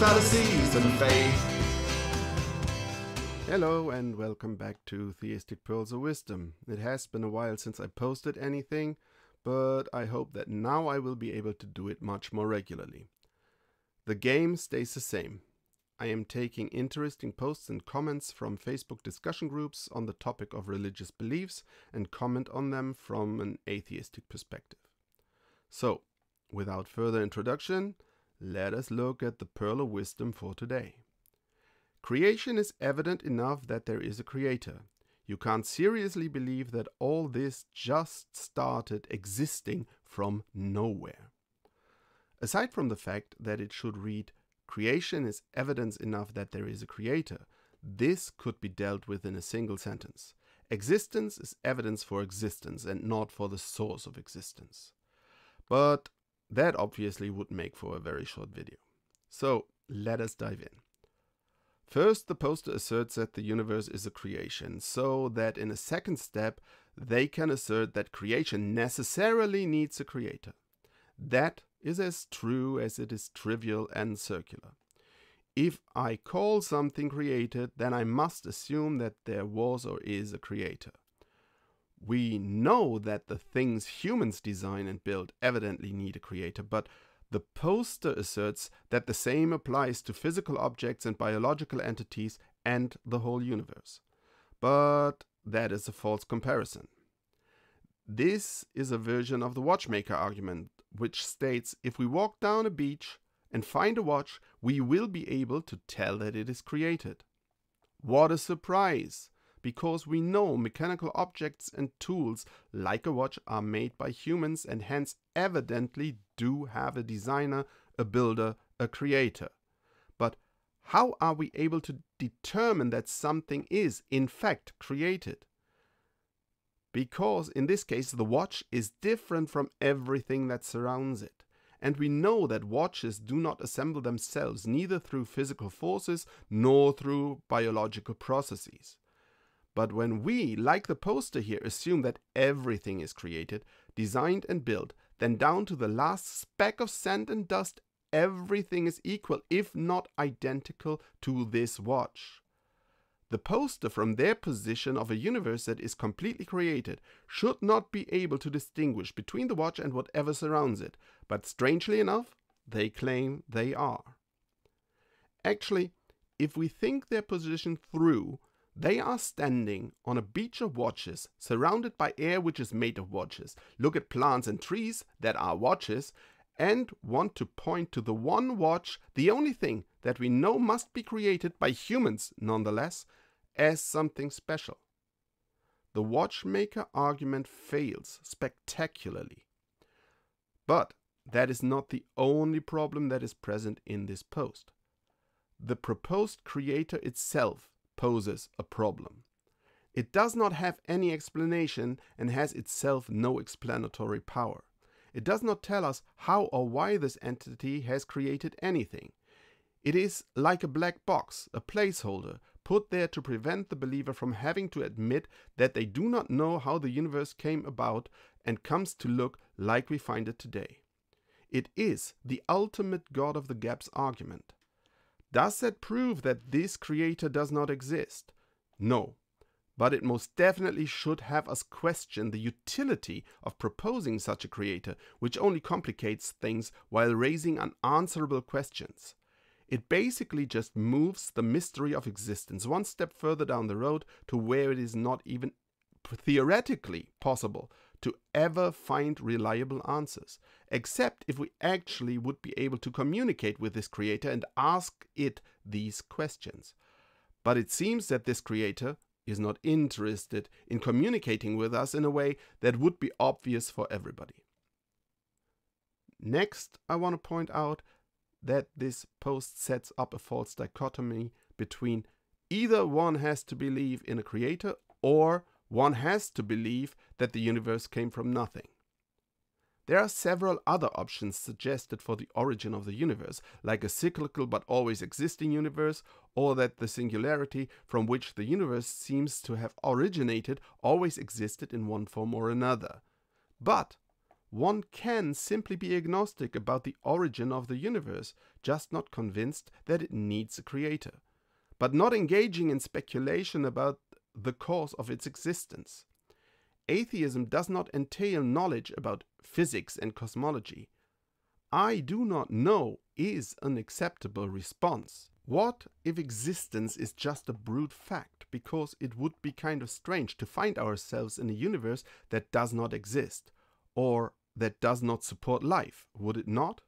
fallacies and faith. Hello and welcome back to Theistic Pearls of Wisdom. It has been a while since I posted anything, but I hope that now I will be able to do it much more regularly. The game stays the same. I am taking interesting posts and comments from Facebook discussion groups on the topic of religious beliefs and comment on them from an atheistic perspective. So, without further introduction, let us look at the Pearl of Wisdom for today. Creation is evident enough that there is a creator. You can't seriously believe that all this just started existing from nowhere. Aside from the fact that it should read, creation is evidence enough that there is a creator, this could be dealt with in a single sentence. Existence is evidence for existence and not for the source of existence. But that obviously would make for a very short video. So let us dive in. First, the poster asserts that the universe is a creation, so that in a second step, they can assert that creation necessarily needs a creator. That is as true as it is trivial and circular. If I call something created, then I must assume that there was or is a creator. We know that the things humans design and build evidently need a creator, but the poster asserts that the same applies to physical objects and biological entities and the whole universe. But that is a false comparison. This is a version of the watchmaker argument, which states if we walk down a beach and find a watch, we will be able to tell that it is created. What a surprise! Because we know mechanical objects and tools like a watch are made by humans and hence evidently do have a designer, a builder, a creator. But how are we able to determine that something is in fact created? Because in this case the watch is different from everything that surrounds it. And we know that watches do not assemble themselves neither through physical forces nor through biological processes. But when we, like the poster here, assume that everything is created, designed and built, then down to the last speck of sand and dust, everything is equal, if not identical, to this watch. The poster, from their position of a universe that is completely created, should not be able to distinguish between the watch and whatever surrounds it, but strangely enough, they claim they are. Actually, if we think their position through, they are standing on a beach of watches, surrounded by air which is made of watches, look at plants and trees that are watches, and want to point to the one watch, the only thing that we know must be created by humans nonetheless, as something special. The watchmaker argument fails spectacularly. But that is not the only problem that is present in this post. The proposed creator itself poses a problem. It does not have any explanation and has itself no explanatory power. It does not tell us how or why this entity has created anything. It is like a black box, a placeholder, put there to prevent the believer from having to admit that they do not know how the universe came about and comes to look like we find it today. It is the ultimate God of the gaps argument. Does that prove that this creator does not exist? No, but it most definitely should have us question the utility of proposing such a creator, which only complicates things while raising unanswerable questions. It basically just moves the mystery of existence one step further down the road to where it is not even theoretically possible to ever find reliable answers, except if we actually would be able to communicate with this creator and ask it these questions. But it seems that this creator is not interested in communicating with us in a way that would be obvious for everybody. Next, I want to point out that this post sets up a false dichotomy between either one has to believe in a creator or one has to believe that the universe came from nothing. There are several other options suggested for the origin of the universe, like a cyclical but always existing universe, or that the singularity from which the universe seems to have originated always existed in one form or another. But one can simply be agnostic about the origin of the universe, just not convinced that it needs a creator, but not engaging in speculation about the cause of its existence. Atheism does not entail knowledge about physics and cosmology. "I do not know" is an acceptable response. What if existence is just a brute fact? Because it would be kind of strange to find ourselves in a universe that does not exist, or that does not support life, would it not?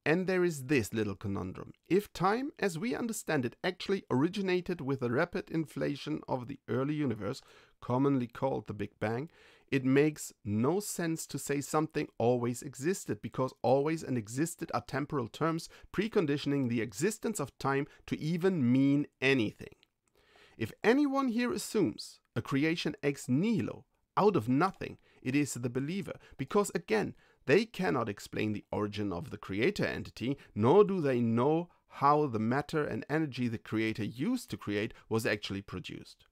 And there is this little conundrum. If time, as we understand it, actually originated with the rapid inflation of the early universe, commonly called the Big Bang, it makes no sense to say something always existed, because always and existed are temporal terms preconditioning the existence of time to even mean anything. If anyone here assumes a creation ex nihilo, out of nothing, it is the believer, because again, they cannot explain the origin of the creator entity, nor do they know how the matter and energy the creator used to create was actually produced.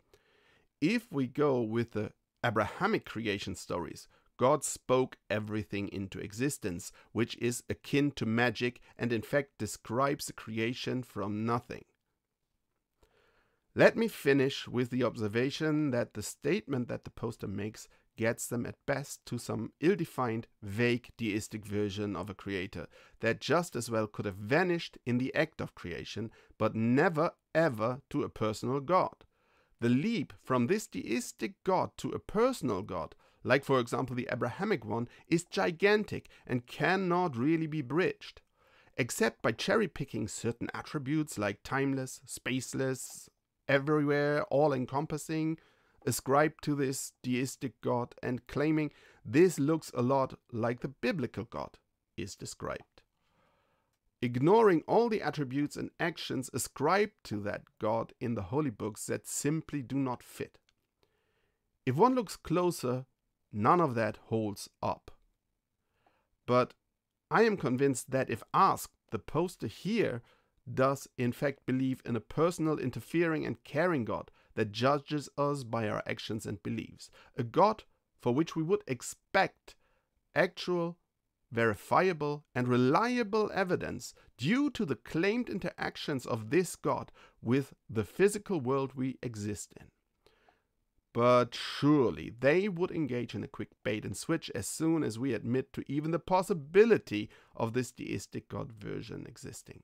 If we go with the Abrahamic creation stories, God spoke everything into existence, which is akin to magic and in fact describes the creation from nothing. Let me finish with the observation that the statement that the poster makes gets them at best to some ill-defined, vague deistic version of a creator that just as well could have vanished in the act of creation, but never ever to a personal God. The leap from this deistic God to a personal God, like for example the Abrahamic one, is gigantic and cannot really be bridged, except by cherry-picking certain attributes like timeless, spaceless, everywhere, all-encompassing, ascribed to this deistic God and claiming this looks a lot like the biblical God is described. Ignoring all the attributes and actions ascribed to that God in the holy books that simply do not fit. If one looks closer, none of that holds up. But I am convinced that if asked, the poster here does in fact believe in a personal, interfering and caring God that judges us by our actions and beliefs. A God for which we would expect actual, verifiable and reliable evidence due to the claimed interactions of this God with the physical world we exist in. But surely they would engage in a quick bait and switch as soon as we admit to even the possibility of this deistic God version existing.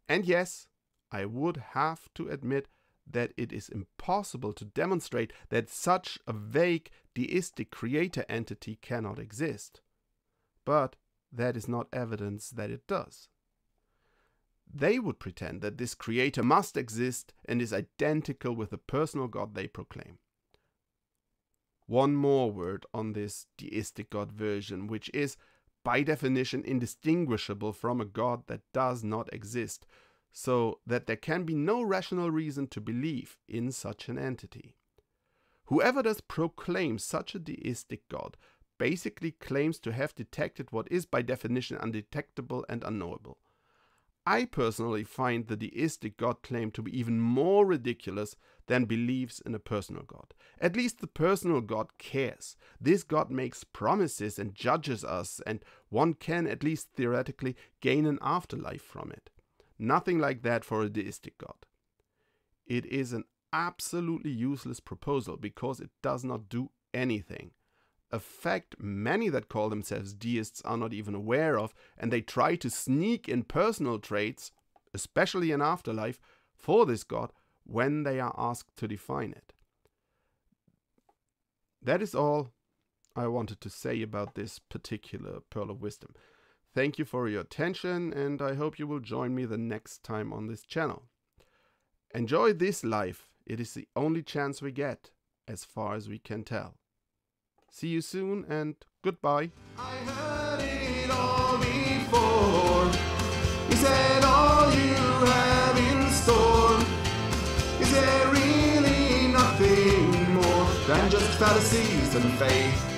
And yes, I would have to admit that it is impossible to demonstrate that such a vague deistic creator entity cannot exist. But that is not evidence that it does. They would pretend that this creator must exist and is identical with the personal God they proclaim. One more word on this deistic God version, which is by definition indistinguishable from a God that does not exist, so that there can be no rational reason to believe in such an entity. Whoever does proclaim such a deistic God basically claims to have detected what is by definition undetectable and unknowable. I personally find the deistic God claim to be even more ridiculous than beliefs in a personal God. At least the personal God cares. This God makes promises and judges us, and one can, at least theoretically, gain an afterlife from it. Nothing like that for a deistic God. It is an absolutely useless proposal because it does not do anything. A fact many that call themselves deists are not even aware of, and they try to sneak in personal traits, especially in afterlife, for this God when they are asked to define it. That is all I wanted to say about this particular Pearl of Wisdom. Thank you for your attention, and I hope you will join me the next time on this channel. Enjoy this life. It is the only chance we get, as far as we can tell. See you soon, and goodbye. I heard it all before. Is that all you have in store? Is there really nothing more than just fallacies and faith?